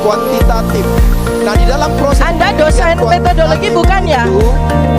kuantitatif. Nah, di dalam proses Anda dosen metodologi bukan ya?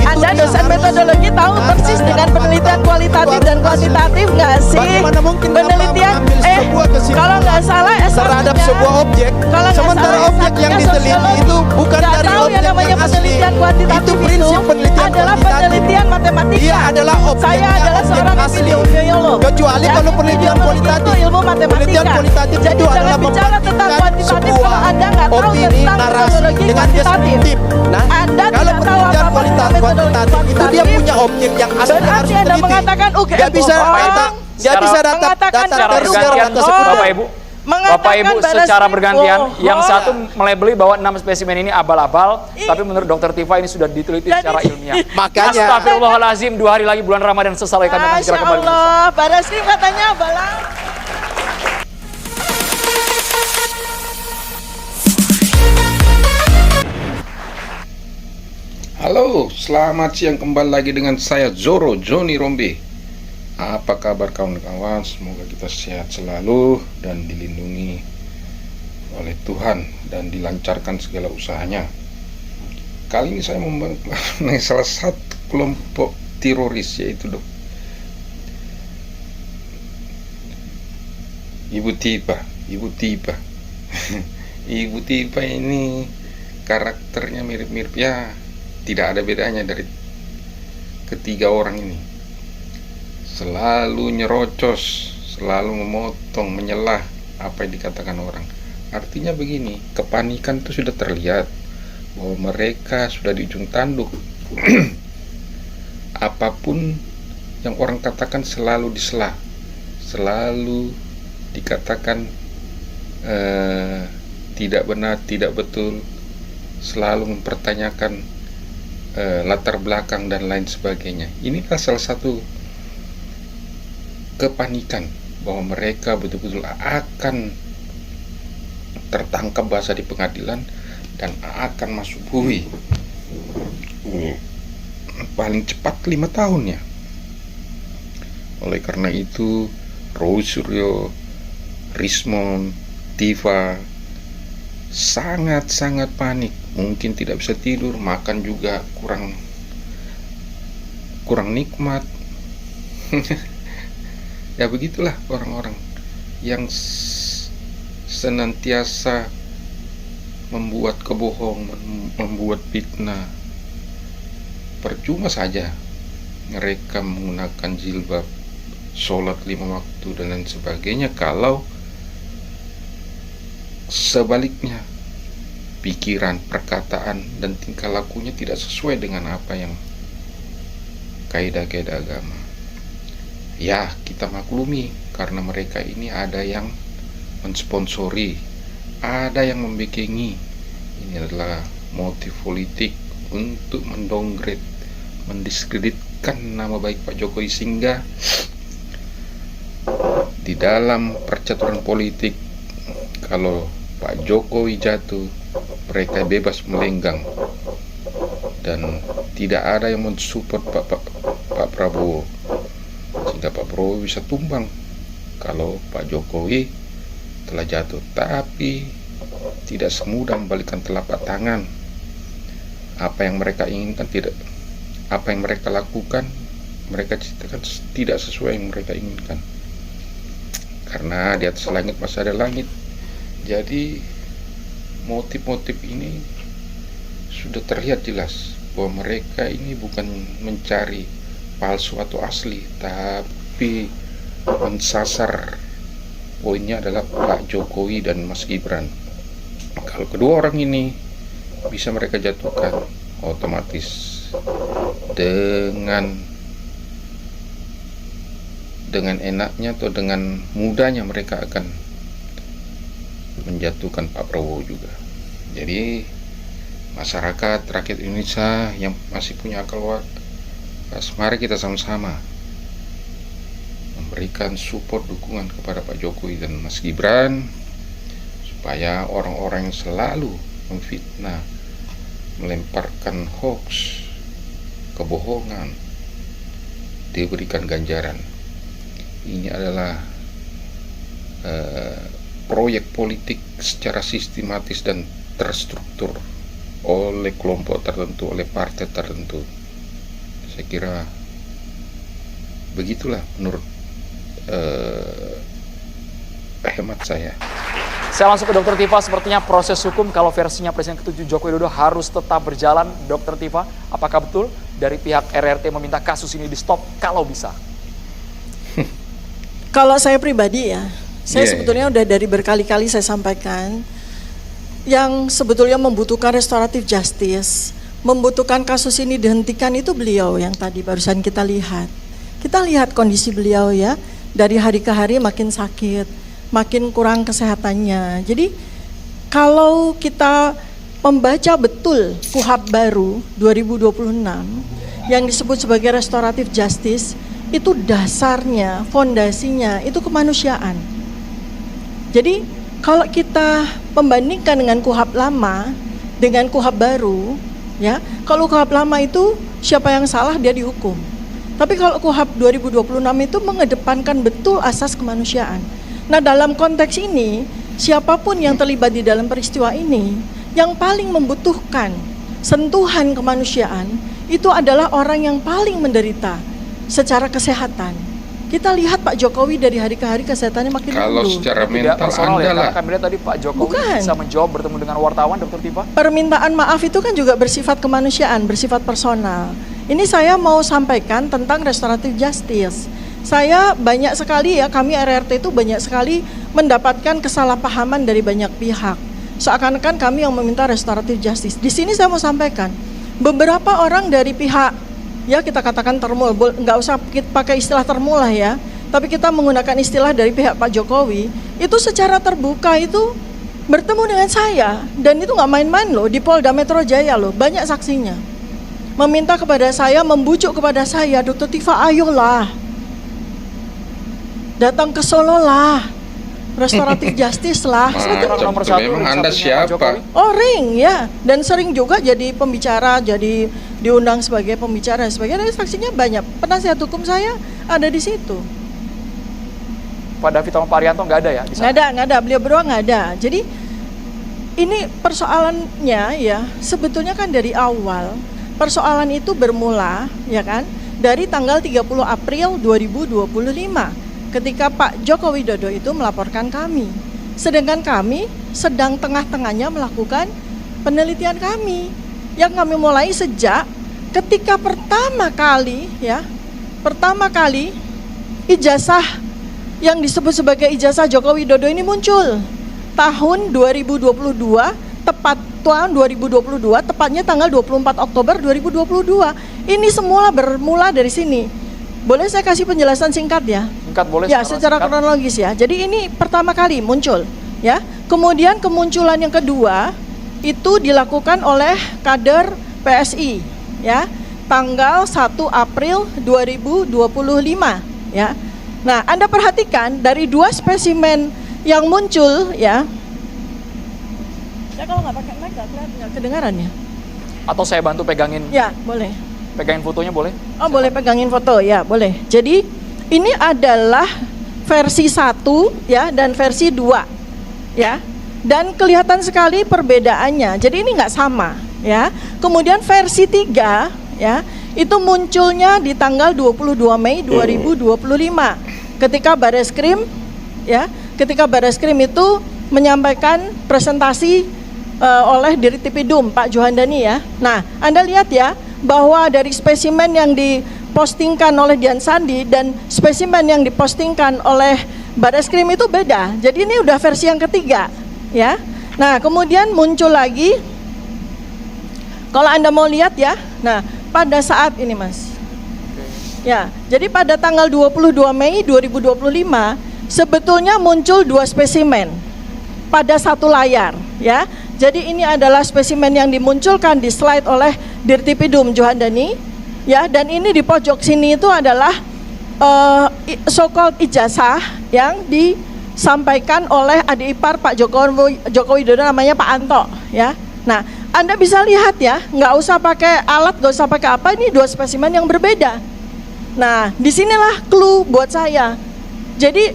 Anda dosen metodologi tahu persis dengan penelitian kualitatif dan kuantitatif nggak sih? Bagaimana mungkin Penelitian, Bapak mengambil sebuah kesimpulan kalau nggak salah terhadap S1-nya, sebuah objek, kalau nggak sementara salah objek yang S1-nya diteliti sosiologi. itu bukan Nggak dari tahu objek yang namanya yang asli. penelitian kuantitatif Itu prinsip penelitian adalah kuantitatif. penelitian matematika. Dia adalah objek Saya yang adalah objek seorang asli. epidemiolog. Kecuali Ya, kalau penelitian epidemiologi kualitatif. itu ilmu matematika. Penelitian kualitatif Jadi itu jangan adalah bicara tentang membuktikan kuantitatif sebuah kalau Anda nggak tahu opini, tentang narasi metodologi dengan kuantitatif. deskriptif. Nah, Anda kalau tidak tahu penelitian apa-apa tentang kualitatif metodologi itu dia kuantitatif. punya objek yang asli yang harus Berarti Anda diteliti. mengatakan UGM Nggak bisa bohong. data, nggak bisa data Mengatakan data secara terus bergantian, data sekunder. Bapak Ibu, Mengatakan Bapak Ibu Baras secara Krim bergantian, bohong. yang satu melebeli bahwa 6 spesimen ini abal-abal, tapi menurut Dokter Tifa ini sudah diteliti Jadi- secara ilmiah. Makanya Astagfirullahalazim, 2 hari lagi bulan Ramadan, sesalai kami akan Masya segera kembali. Allah, Baras Krim katanya abalah. Halo, selamat siang, kembali lagi dengan saya Zoro Joni Rombe. Apa kabar kawan-kawan? Semoga kita sehat selalu dan dilindungi oleh Tuhan dan dilancarkan segala usahanya. Kali ini saya mengenai salah satu kelompok teroris, yaitu Ibu Tifa. Ibu Tifa ini karakternya mirip-mirip, ya tidak ada bedanya dari ketiga orang ini. Selalu nyerocos, selalu memotong, menyelah apa yang dikatakan orang. Artinya begini, kepanikan itu sudah terlihat bahwa mereka sudah di ujung tanduk. Apapun yang orang katakan selalu disela, selalu dikatakan tidak benar, tidak betul, selalu mempertanyakan latar belakang dan lain sebagainya. Inilah salah satu kepanikan bahwa mereka betul-betul akan tertangkap basah di pengadilan dan akan masuk bui paling cepat 5 tahun ya. Oleh karena itu Roy Suryo, Rismon, Tifa sangat-sangat panik, mungkin tidak bisa tidur, makan juga kurang nikmat. Ya begitulah orang-orang yang senantiasa membuat kebohongan, membuat fitnah. Percuma saja mereka menggunakan jilbab, sholat 5 waktu dan lain sebagainya, kalau sebaliknya pikiran, perkataan, dan tingkah lakunya tidak sesuai dengan apa yang kaidah-kaidah agama. Ya, kita maklumi karena mereka ini ada yang mensponsori, ada yang membekengi. Ini adalah motif politik untuk mendowngrade, mendiskreditkan nama baik Pak Jokowi, sehingga di dalam percaturan politik kalau Pak Jokowi jatuh, mereka bebas melenggang dan tidak ada yang mensupport Pak Prabowo, sehingga Pak Prabowo bisa tumbang kalau Pak Jokowi telah jatuh. Tapi tidak semudah membalikkan telapak tangan. Apa yang mereka inginkan tidak, apa yang mereka lakukan, mereka ciptakan tidak sesuai yang mereka inginkan. Karena di atas langit masih ada langit. Jadi motif-motif ini sudah terlihat jelas bahwa mereka ini bukan mencari palsu atau asli, tapi mensasar. Poinnya adalah Pak Jokowi dan Mas Gibran. Kalau kedua orang ini bisa mereka jatuhkan, otomatis dengan enaknya atau dengan mudahnya mereka akan menjatuhkan Pak Prabowo juga. Jadi masyarakat, rakyat Indonesia yang masih punya akal waras, mari kita sama-sama memberikan support, dukungan kepada Pak Jokowi dan Mas Gibran, supaya orang-orang yang selalu memfitnah, melemparkan hoax, kebohongan, diberikan ganjaran. Ini adalah proyek politik secara sistematis dan terstruktur oleh kelompok tertentu, oleh partai tertentu. Saya kira begitulah menurut hemat saya. Saya langsung ke Dr. Tifa, sepertinya proses hukum kalau versinya Presiden ke-7 Joko Widodo harus tetap berjalan. Dr. Tifa, apakah betul dari pihak RRT meminta kasus ini di stop kalau bisa? Kalau saya pribadi ya, saya Yeah, sebetulnya udah dari berkali-kali saya sampaikan yang sebetulnya membutuhkan restoratif justice, membutuhkan kasus ini dihentikan itu beliau yang tadi barusan kita lihat. Kita lihat kondisi beliau ya, dari hari ke hari makin sakit, makin kurang kesehatannya. Jadi kalau kita membaca betul KUHP baru 2026 yang disebut sebagai restoratif justice, itu dasarnya, fondasinya itu kemanusiaan. Jadi kalau kita membandingkan dengan KUHP lama dengan KUHP baru, ya, kalau KUHP lama itu siapa yang salah dia dihukum. Tapi kalau KUHP 2026 itu mengedepankan betul asas kemanusiaan. Nah, dalam konteks ini, siapapun yang terlibat di dalam peristiwa ini, yang paling membutuhkan sentuhan kemanusiaan itu adalah orang yang paling menderita secara kesehatan. Kita lihat Pak Jokowi dari hari ke hari kesehatannya makin Kalau menurun. secara Tidak mental personal Anda ya, lah. karena kami lihat tadi Pak Jokowi Bukan. bisa menjawab bertemu dengan wartawan, Dr. Tifa. Permintaan maaf itu kan juga bersifat kemanusiaan, bersifat personal. Ini saya mau sampaikan tentang restoratif justice. Saya banyak sekali ya, kami RRT itu banyak sekali mendapatkan kesalahpahaman dari banyak pihak. Seakan-akan kami yang meminta restoratif justice. Di sini saya mau sampaikan, beberapa orang dari pihak, ya kita katakan termul, nggak usah kita pakai istilah termul lah ya, tapi kita menggunakan istilah dari pihak Pak Jokowi, itu secara terbuka itu bertemu dengan saya, dan itu nggak main-main loh, di Polda Metro Jaya loh, banyak saksinya. Meminta kepada saya, membujuk kepada saya, Dr. Tifa ayolah, datang ke Solo lah, restoratif justice lah. Orang nomor Itu satu memang ring Anda satunya Pak Jokowi. siapa? Oh ring ya, dan sering juga jadi pembicara, jadi diundang sebagai pembicara dan sebagainya. Dan saksinya banyak. Penasihat hukum saya ada di situ. Pak David sama Pak Arianto nggak ada ya di sana? Nggak ada. Beliau berdua nggak ada. Jadi ini persoalannya ya, sebetulnya kan dari awal persoalan itu bermula ya kan dari tanggal 30 April 2025 ketika Pak Joko Widodo itu melaporkan kami. Sedangkan kami sedang tengah-tengahnya melakukan penelitian kami yang kami mulai sejak ketika pertama kali ijazah yang disebut sebagai ijazah Joko Widodo ini muncul tahun 2022, tepat tahun 2022, tepatnya tanggal 24 Oktober 2022. Ini semua bermula dari sini. Boleh saya kasih penjelasan singkat ya? Singkat boleh. Ya, secara kronologis ya. Jadi ini pertama kali muncul ya. Kemudian kemunculan yang kedua itu dilakukan oleh kader PSI ya, tanggal 1 April 2025 ya. Nah, Anda perhatikan dari dua spesimen yang muncul ya. Ya kalau nggak pakai mic nggak kedengaran ya. Atau saya bantu pegangin, Ya, boleh. pegangin fotonya boleh? Oh, boleh pegangin foto ya, boleh. Jadi ini adalah versi 1 ya dan versi 2 ya. Dan kelihatan sekali perbedaannya. Jadi ini nggak sama ya. Kemudian versi 3 ya, itu munculnya di tanggal 22 Mei 2025 ketika Bareskrim ya, ketika Bareskrim itu menyampaikan presentasi oleh Dirtipidum Pak Johandani ya. Nah, Anda lihat ya bahwa dari spesimen yang dipostingkan oleh Dian Sandi dan spesimen yang dipostingkan oleh Bareskrim itu beda. Jadi ini udah versi yang ketiga ya. Nah, kemudian muncul lagi, kalau Anda mau lihat ya, nah pada saat ini Mas ya, jadi pada tanggal 22 Mei 2025 sebetulnya muncul dua spesimen pada satu layar ya. Jadi ini adalah spesimen yang dimunculkan di slide oleh Dirtipidum Johandani ya, dan ini di pojok sini itu adalah so-called ijazah yang disampaikan oleh adik ipar Pak Joko Widodo, namanya Pak Anto ya. Nah, Anda bisa lihat ya, nggak usah pakai alat, nggak usah pakai apa, ini dua spesimen yang berbeda. Nah, disinilah clue buat saya. Jadi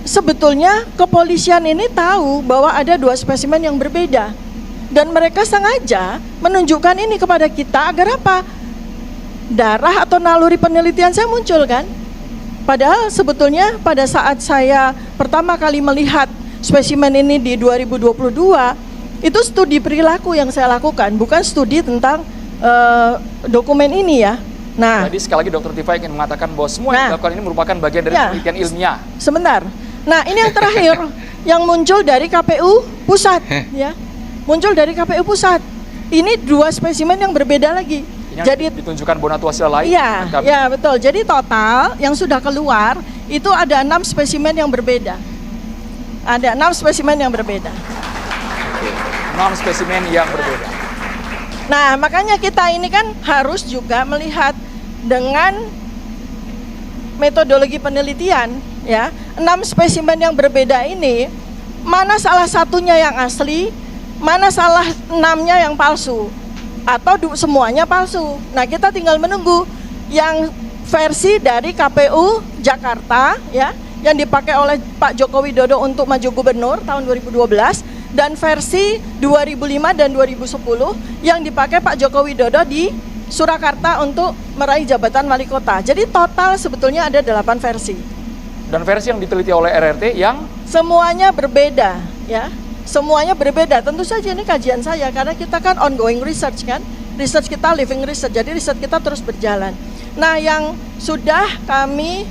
sebetulnya kepolisian ini tahu bahwa ada 2 spesimen yang berbeda. Dan mereka sengaja menunjukkan ini kepada kita agar apa? Darah atau naluri penelitian saya muncul kan? Padahal sebetulnya pada saat saya pertama kali melihat spesimen ini di 2022, itu studi perilaku yang saya lakukan, bukan studi tentang dokumen ini ya. Nah, Jadi sekali lagi Dr. Tifa ingin mengatakan bahwa semua yang dilakukan ini merupakan bagian dari Ya. penelitian ilmiah. sebentar. Nah, ini yang terakhir yang muncul dari KPU pusat ya. Muncul dari KPU pusat. Ini 2 spesimen yang berbeda lagi. Ini Jadi ditunjukkan Bonatuasila lain. iya, dan kami- ya betul. Jadi total yang sudah keluar itu ada 6 spesimen yang berbeda. Ada 6 spesimen yang berbeda. 6 spesimen yang berbeda. Nah, makanya kita ini kan harus juga melihat dengan metodologi penelitian ya. 6 spesimen yang berbeda ini, mana salah satunya yang asli, mana salah 6-nya yang palsu, atau semuanya palsu. Nah, kita tinggal menunggu yang versi dari KPU Jakarta ya, yang dipakai oleh Pak Joko Widodo untuk maju gubernur tahun 2012, dan versi 2005 dan 2010 yang dipakai Pak Joko Widodo di Surakarta untuk meraih jabatan wali kota. Jadi total sebetulnya ada 8 versi. Dan versi yang diteliti oleh RRT yang Semuanya berbeda ya. Semuanya berbeda. Tentu saja ini kajian saya karena kita kan ongoing research kan. Research kita living research. Jadi riset kita terus berjalan. Nah, yang sudah kami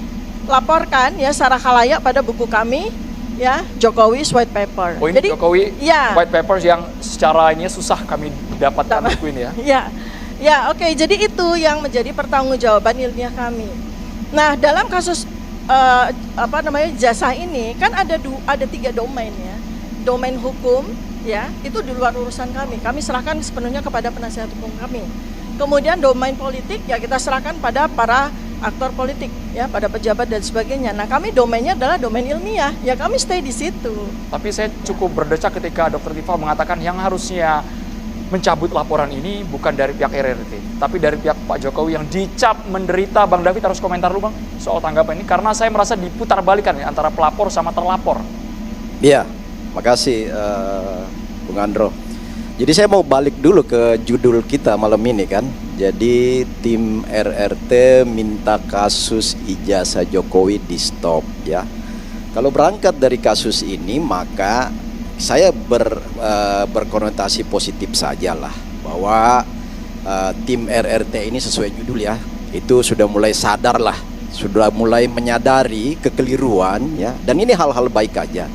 laporkan ya secara khalayak pada buku kami ya, Jokowi's White Paper. ini Jokowi ya. white papers yang secara ini susah kami dapatkan buku ini ya. Ya, ya, oke. Jadi itu yang menjadi pertanggungjawaban ilmiah kami. Nah, dalam kasus jasa ini kan ada 3 domain ya. Domain hukum ya, itu di luar urusan kami. Kami serahkan sepenuhnya kepada penasihat hukum kami. Kemudian domain politik ya kita serahkan pada para aktor politik ya, pada pejabat dan sebagainya. Nah, kami domainnya adalah domain ilmiah. Ya kami stay di situ. Tapi saya cukup berdecak ketika Dr. Tifa mengatakan yang harusnya mencabut laporan ini bukan dari pihak RRT, tapi dari pihak Pak Jokowi yang dicap menderita. Bang David harus komentar dulu Bang soal tanggapan ini, karena saya merasa diputar balikan ya, antara pelapor sama terlapor. Iya, makasih Bung Andro. Jadi saya mau balik dulu ke judul kita malam ini kan. Jadi tim RRT minta kasus ijazah Jokowi di stop ya. Kalau berangkat dari kasus ini maka saya berkonotasi positif sajalah bahwa tim RRT ini sesuai judul ya, itu sudah mulai sadar lah, sudah mulai menyadari kekeliruan ya, dan ini hal-hal baik aja.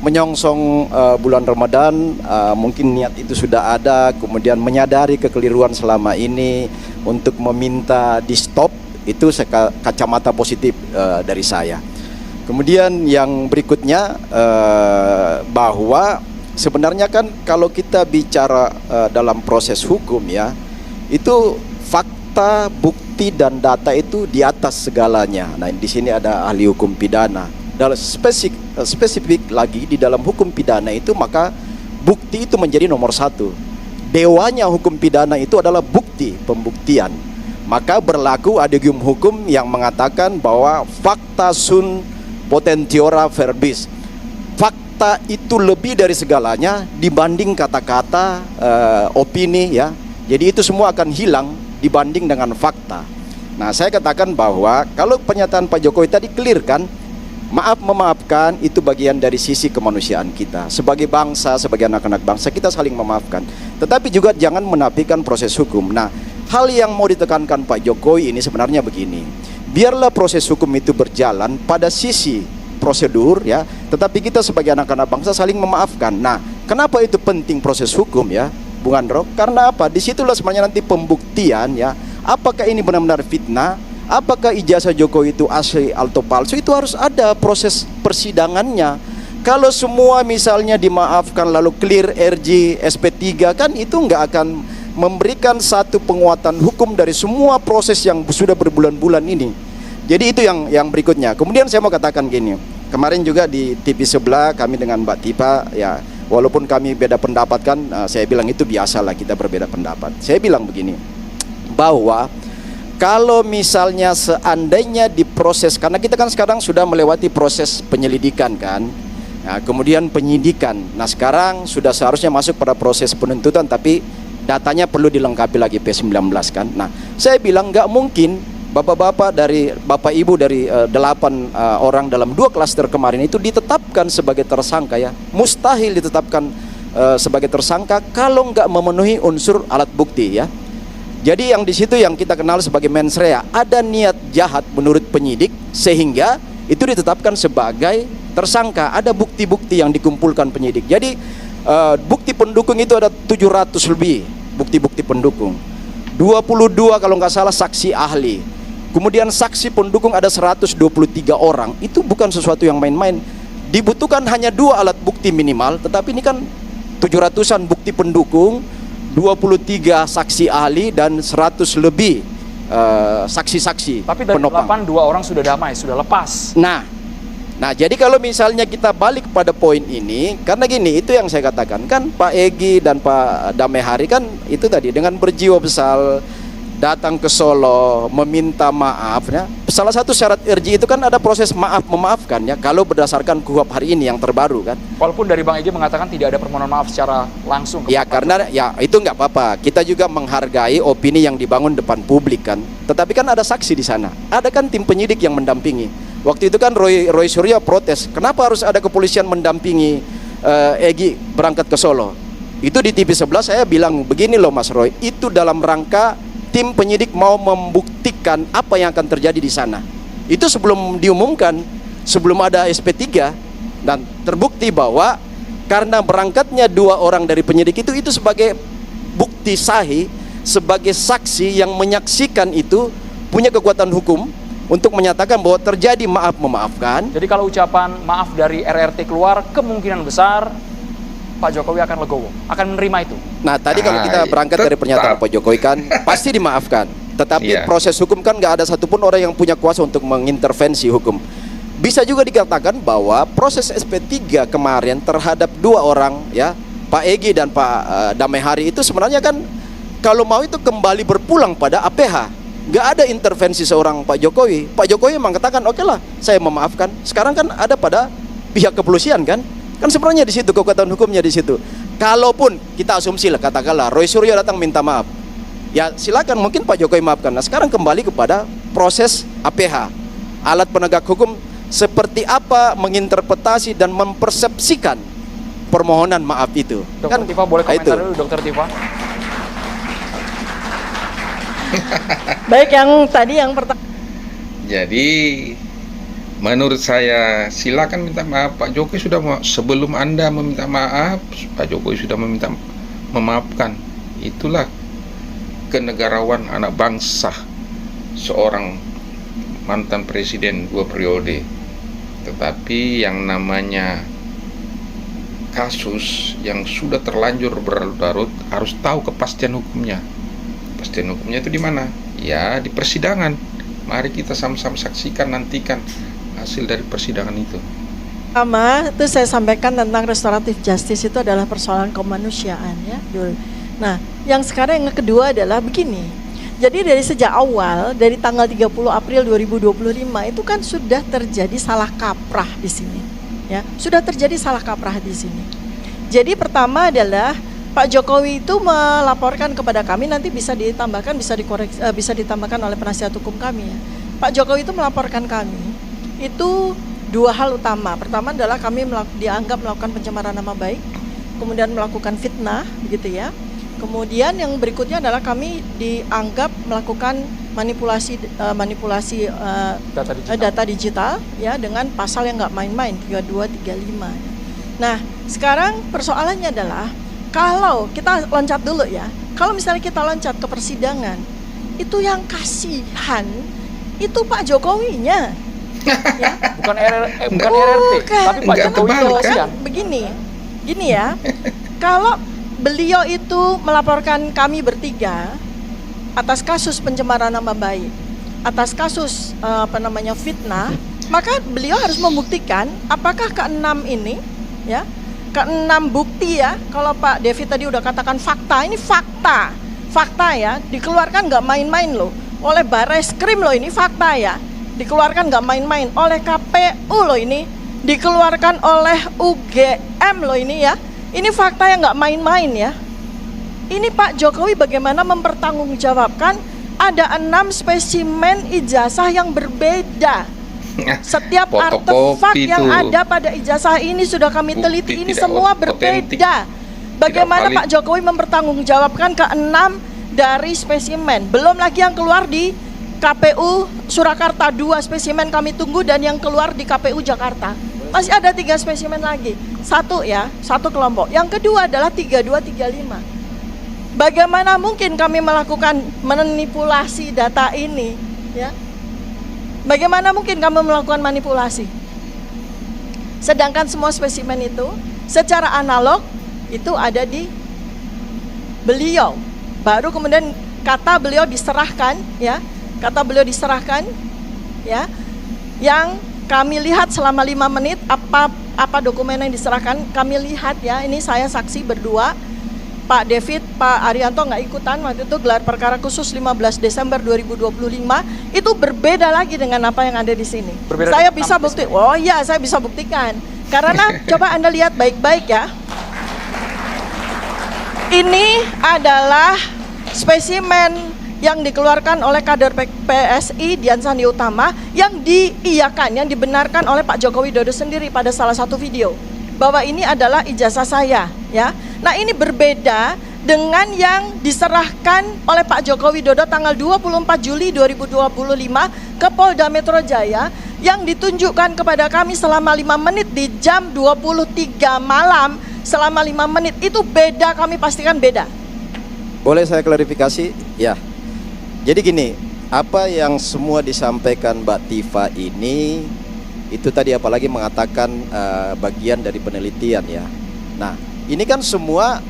Menyongsong bulan Ramadan, mungkin niat itu sudah ada, kemudian menyadari kekeliruan selama ini untuk meminta di stop, itu kacamata positif dari saya. Kemudian yang berikutnya bahwa sebenarnya kan kalau kita bicara dalam proses hukum ya, itu fakta, bukti dan data itu di atas segalanya. Nah, di sini ada ahli hukum pidana. Dalam spesifik lagi di dalam hukum pidana itu maka bukti itu menjadi nomor 1. Dewanya hukum pidana itu adalah bukti, pembuktian. Maka berlaku adigium hukum yang mengatakan bahwa fakta sunt potentiora verbis. Fakta itu lebih dari segalanya dibanding kata-kata, opini ya. Jadi itu semua akan hilang dibanding dengan fakta. Nah, saya katakan bahwa kalau pernyataan Pak Jokowi tadi clear kan, memaafkan itu bagian dari sisi kemanusiaan kita. Sebagai bangsa, sebagai anak-anak bangsa, kita saling memaafkan. Tetapi juga jangan menafikan proses hukum. Nah, hal yang mau ditekankan Pak Jokowi ini sebenarnya begini. Biarlah proses hukum itu berjalan pada sisi prosedur ya, tetapi kita sebagai anak-anak bangsa saling memaafkan. Nah, kenapa itu penting proses hukum ya, Bung Andro? Karena apa? Disitulah sebenarnya nanti pembuktian ya. Apakah ini benar-benar fitnah? Apakah ijazah Jokowi itu asli atau palsu? Itu harus ada proses persidangannya. Kalau semua misalnya dimaafkan lalu clear RJ SP3 kan itu nggak akan memberikan satu penguatan hukum dari semua proses yang sudah berbulan-bulan ini. Jadi itu yang berikutnya. Kemudian saya mau katakan gini, kemarin juga di TV sebelah kami dengan Mbak Tifa ya, walaupun kami beda pendapat kan, saya bilang itu biasalah kita berbeda pendapat. Saya bilang begini, bahwa kalau misalnya seandainya diproses, karena kita kan sekarang sudah melewati proses penyelidikan kan, nah, kemudian penyidikan. Nah sekarang sudah seharusnya masuk pada proses penuntutan, tapi datanya perlu dilengkapi lagi P19 kan. Nah saya bilang nggak mungkin bapak-bapak dari bapak ibu dari 8 orang dalam 2 klaster kemarin itu ditetapkan sebagai tersangka ya. Mustahil ditetapkan sebagai tersangka kalau nggak memenuhi unsur alat bukti ya. Jadi yang di situ yang kita kenal sebagai mens rea, ada niat jahat menurut penyidik sehingga itu ditetapkan sebagai tersangka. Ada bukti-bukti yang dikumpulkan penyidik. Jadi bukti pendukung itu ada 700 lebih bukti-bukti pendukung. 22 kalau nggak salah saksi ahli. Kemudian saksi pendukung ada 123 orang. Itu bukan sesuatu yang main-main. Dibutuhkan hanya 2 alat bukti minimal, tetapi ini kan 700-an bukti pendukung, 23 saksi ahli dan 100 lebih saksi-saksi Tapi dari penopang. 8, 2 orang sudah damai, sudah lepas. Nah, jadi kalau misalnya kita balik pada poin ini, karena gini, itu yang saya katakan kan Pak Egy dan Pak Damehari kan itu tadi dengan berjiwa besar datang ke Solo meminta maaf ya. Salah satu syarat RJ itu kan ada proses maaf memaafkan ya, kalau berdasarkan KUHP hari ini yang terbaru kan. Walaupun dari Bang Egy mengatakan tidak ada permohonan maaf secara langsung. Ya karena ya itu nggak apa-apa. Kita juga menghargai opini yang dibangun depan publik kan. Tetapi kan ada saksi di sana. Ada kan tim penyidik yang mendampingi. Waktu itu kan Roy Suryo protes. Kenapa harus ada kepolisian mendampingi Egy berangkat ke Solo? Itu di TV sebelah saya bilang begini loh Mas Roy. Itu dalam rangka tim penyidik mau membuktikan apa yang akan terjadi di sana. Itu sebelum diumumkan, sebelum ada SP3 dan terbukti bahwa karena berangkatnya 2 orang dari penyidik itu sebagai bukti sahih, sebagai saksi yang menyaksikan itu punya kekuatan hukum untuk menyatakan bahwa terjadi maaf memaafkan. Jadi kalau ucapan maaf dari RRT keluar, kemungkinan besar Pak Jokowi akan legowo, akan menerima itu. Nah tadi kalau kita berangkat dari pernyataan Pak Jokowi kan pasti dimaafkan. Tetapi proses hukum kan nggak ada satupun orang yang punya kuasa untuk mengintervensi hukum. Bisa juga dikatakan bahwa proses SP3 kemarin terhadap 2 orang ya, Pak Egy dan Pak Damehari itu sebenarnya kan kalau mau itu kembali berpulang pada APH. Nggak ada intervensi seorang Pak Jokowi. Pak Jokowi mengatakan oke lah saya memaafkan. Sekarang kan ada pada pihak kepolisian kan. Kan sebenarnya di situ kekuatan hukumnya di situ. Kalaupun kita asumsi lah katakanlah Roy Suryo datang minta maaf, ya silakan mungkin Pak Jokowi maafkan. Nah sekarang kembali kepada proses APH, alat penegak hukum seperti apa menginterpretasi dan mempersepsikan permohonan maaf itu. Dokter Tifa boleh komentar dulu, Dokter Tifa. Baik, yang tadi yang pertama. Jadi menurut saya silakan minta maaf. Pak Jokowi sudah sebelum Anda meminta maaf, Pak Jokowi sudah memaafkan. Itulah kenegarawan anak bangsa seorang mantan presiden 2 periode. Tetapi yang namanya kasus yang sudah terlanjur berlarut harus tahu kepastian hukumnya. Kepastian hukumnya itu di mana? Ya di persidangan. Mari kita sama-sama saksikan, nantikan hasil dari persidangan itu. Pertama, itu saya sampaikan tentang restoratif justice itu adalah persoalan kemanusiaan ya. Nah, yang sekarang yang kedua adalah begini. Jadi dari sejak awal, dari tanggal 30 April 2025 itu kan sudah terjadi salah kaprah di sini. Ya, sudah terjadi salah kaprah di sini. Jadi pertama adalah Pak Jokowi itu melaporkan kepada kami, nanti bisa ditambahkan, bisa dikoreksi, bisa ditambahkan oleh penasihat hukum kami ya. Pak Jokowi itu melaporkan kami itu 2 hal utama. Pertama adalah kami dianggap melakukan pencemaran nama baik, kemudian melakukan fitnah, begitu ya. Kemudian yang berikutnya adalah kami dianggap melakukan manipulasi data digital ya, dengan pasal yang nggak main-main 32, 35. Nah sekarang persoalannya adalah kalau kita loncat dulu ya, kalau misalnya kita loncat ke persidangan, itu yang kasihan itu Pak Jokowinya. Ya. Bukan RRT, tapi Pak Jokowi itu kasihan. Gini ya, kalau beliau itu melaporkan kami bertiga atas kasus pencemaran nama baik, atas kasus fitnah, maka beliau harus membuktikan apakah ke-6 ini ya, ke-6 bukti ya. Kalau Pak Devi tadi udah katakan fakta, ini fakta ya, dikeluarkan nggak main-main loh. oleh Bareskrim loh, ini fakta ya. Dikeluarkan nggak main-main, oleh KPU loh ini, dikeluarkan oleh UGM loh ini ya. Ini fakta yang nggak main-main ya. Ini Pak Jokowi bagaimana mempertanggungjawabkan ada 6 spesimen ijazah yang berbeda. Setiap artefak Fotokopi yang itu. ada pada ijazah ini sudah kami Bukti teliti, ini tidak semua otentik. berbeda. Bagaimana valid. Pak Jokowi mempertanggungjawabkan ke-6 dari spesimen? Belum lagi yang keluar di KPU Surakarta, 2 spesimen kami tunggu, dan yang keluar di KPU Jakarta. Masih ada 3 spesimen lagi. Satu kelompok. Yang kedua adalah 3235. Bagaimana mungkin kami melakukan manipulasi data ini, ya? Bagaimana mungkin kami melakukan manipulasi? Sedangkan semua spesimen itu secara analog itu ada di beliau. Baru kemudian kata beliau diserahkan, ya. Kata beliau diserahkan, ya. Yang kami lihat selama 5 menit apa dokumen yang diserahkan, kami lihat ya. Ini saya saksi berdua. Pak David, Pak Arianto nggak ikutan waktu itu gelar perkara khusus 15 Desember 2025, itu berbeda lagi dengan apa yang ada di sini. Berbeda Saya dengan bisa bukti. Oh iya, saya bisa buktikan. Karena coba Anda lihat baik-baik ya. Ini adalah spesimen yang dikeluarkan oleh kader PSI Dian Sandi Utama, yang diiyakan, yang dibenarkan oleh Pak Joko Widodo sendiri pada salah satu video, bahwa ini adalah ijazah saya, ya. Nah, ini berbeda dengan yang diserahkan oleh Pak Joko Widodo tanggal 24 Juli 2025 ke Polda Metro Jaya, yang ditunjukkan kepada kami selama 5 menit di jam 23 malam, selama 5 menit. Itu beda, kami pastikan beda. Boleh saya klarifikasi? Ya. Jadi gini, apa yang semua disampaikan Mbak Tifa ini, itu tadi apalagi mengatakan bagian dari penelitian ya. Nah, ini kan semua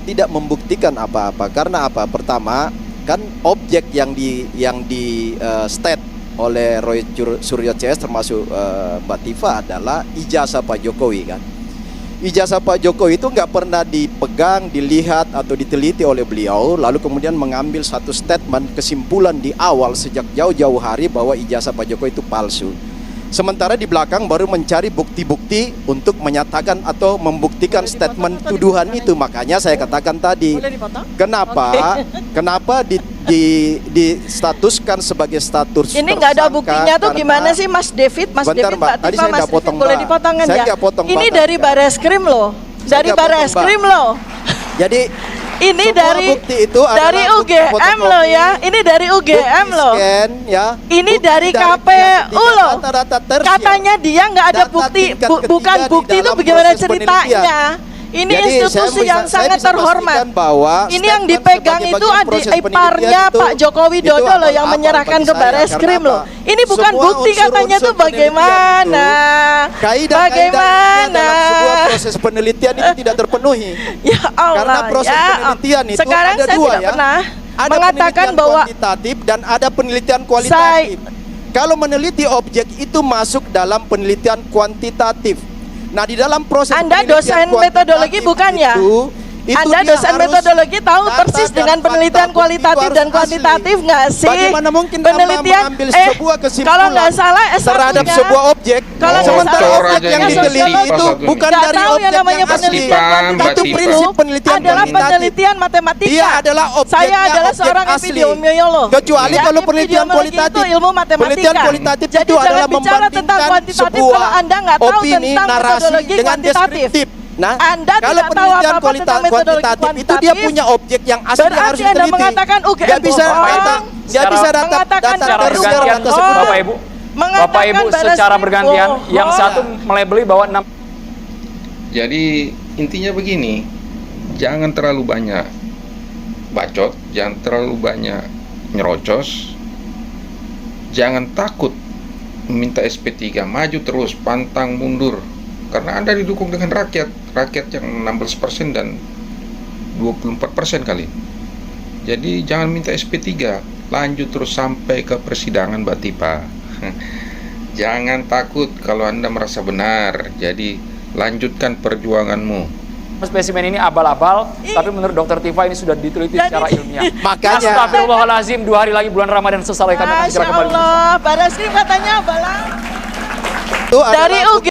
tidak membuktikan apa-apa. Karena apa? Pertama, kan objek yang di state oleh Roy Suryo CS termasuk Mbak Tifa adalah ijazah Pak Jokowi kan. Ijazah Pak Jokowi itu nggak pernah dipegang, dilihat atau diteliti oleh beliau, lalu kemudian mengambil satu statement kesimpulan di awal sejak jauh-jauh hari bahwa ijazah Pak Jokowi itu palsu. Sementara di belakang baru mencari bukti-bukti untuk menyatakan atau membuktikan statement tuduhan itu. Makanya saya katakan tadi, Boleh dipotong? kenapa distatuskan sebagai status Ini nggak ada tersangka, buktinya tuh karena- gimana sih Mas David, Bentar, Mbak. Tadi saya Mas nggak potong, boleh Mbak. dipotongkan Saya ya? nggak potong, Ini Mbak, dari tadi, Bareskrim loh, Saya dari nggak potong, Bareskrim Mbak. loh. Jadi Ini semua dari bukti itu adalah dari bukti UGM fotokopi, loh ya. Ini dari UGM bukti loh. scan, ya. Ini Bukti dari pihak KPU ketiga, loh. data-data tersier. Katanya dia nggak ada Data bukti, tingkat bukan ketiga di bukti itu dalam bagaimana proses ceritanya? Ini Jadi, institusi yang saya sangat bisa terhormat. pastikan bahwa Ini yang statement dipegang sebagai itu bagian proses iparnya penelitian itu- Pak Joko Widodo itu loh yang abal-abal menyerahkan bagi ke saya. Bareskrim Karena loh. apa? Ini bukan Semua bukti katanya unsur-unsur tuh bagaimana? Kaidah-kaidah Bagaimana? dalam sebuah proses penelitian itu tidak terpenuhi. Ya Allah. Karena proses ya penelitian itu sekarang ada saya dua tidak ya. pernah Ada mengatakan penelitian bahwa kuantitatif dan ada penelitian kualitatif. Kalau meneliti objek itu masuk dalam penelitian kuantitatif. Nah, di dalam proses Anda penelitian dosen kuantitatif metodologi bukan ya? itu Anda dia dosen harus metodologi tahu data persis dan dengan fakta penelitian bukti kualitatif itu dan harus kuantitatif asli. nggak sih? Bagaimana mungkin penelitian Anda mengambil sebuah kesimpulan kalau nggak salah terhadap S1-nya, sebuah objek, kalau nggak sementara salah objek yang S1-nya diteliti sosiologi. itu bukan Nggak dari tahu objek yang namanya yang asli. penelitian kuantitatif Itu prinsip penelitian adalah kuantitatif. penelitian matematika. Dia adalah objeknya, Saya adalah objek seorang asli. epidemiolog. Kecuali Ya, kalau penelitian epidemiologi kualitatif. itu ilmu matematika. Penelitian kualitatif Jadi itu jangan adalah bicara tentang membandingkan kuantitatif sebuah kalau Anda nggak tahu opini, tentang narasi metodologi dengan kuantitatif. deskriptif. Nah, Anda kalau tidak tahu penelitian apa-apa tentang metodologi kuantitatif itu dia punya objek yang asli yang harus Berarti Anda diteliti. mengatakan UGM Nggak bisa bohong. data, nggak bisa data Mengatakan data Secara tersier bergantian, data sebenarnya. Bapak Ibu, Mengatakan Bapak Ibu secara Bareskrim bergantian, bohong. yang satu melebeli bahwa 6 Jadi intinya begini, jangan terlalu banyak bacot, jangan terlalu banyak nyerocos, jangan takut meminta SP3, maju terus, pantang mundur, karena Anda didukung dengan rakyat yang 16% dan 24% kali. Jadi jangan minta SP3, lanjut terus sampai ke persidangan Mbak Tipa. Jangan takut kalau Anda merasa benar, jadi lanjutkan perjuanganmu. spesimen ini abal-abal, tapi menurut Dokter Tifa ini sudah diteliti Jadi- secara ilmiah. Makanya- Astagfirullahalazim, 2 hari lagi bulan Ramadan selesai kami akan Masya segera kembali. Allah, Baris Krim katanya abalah. Itu adalah Dari UG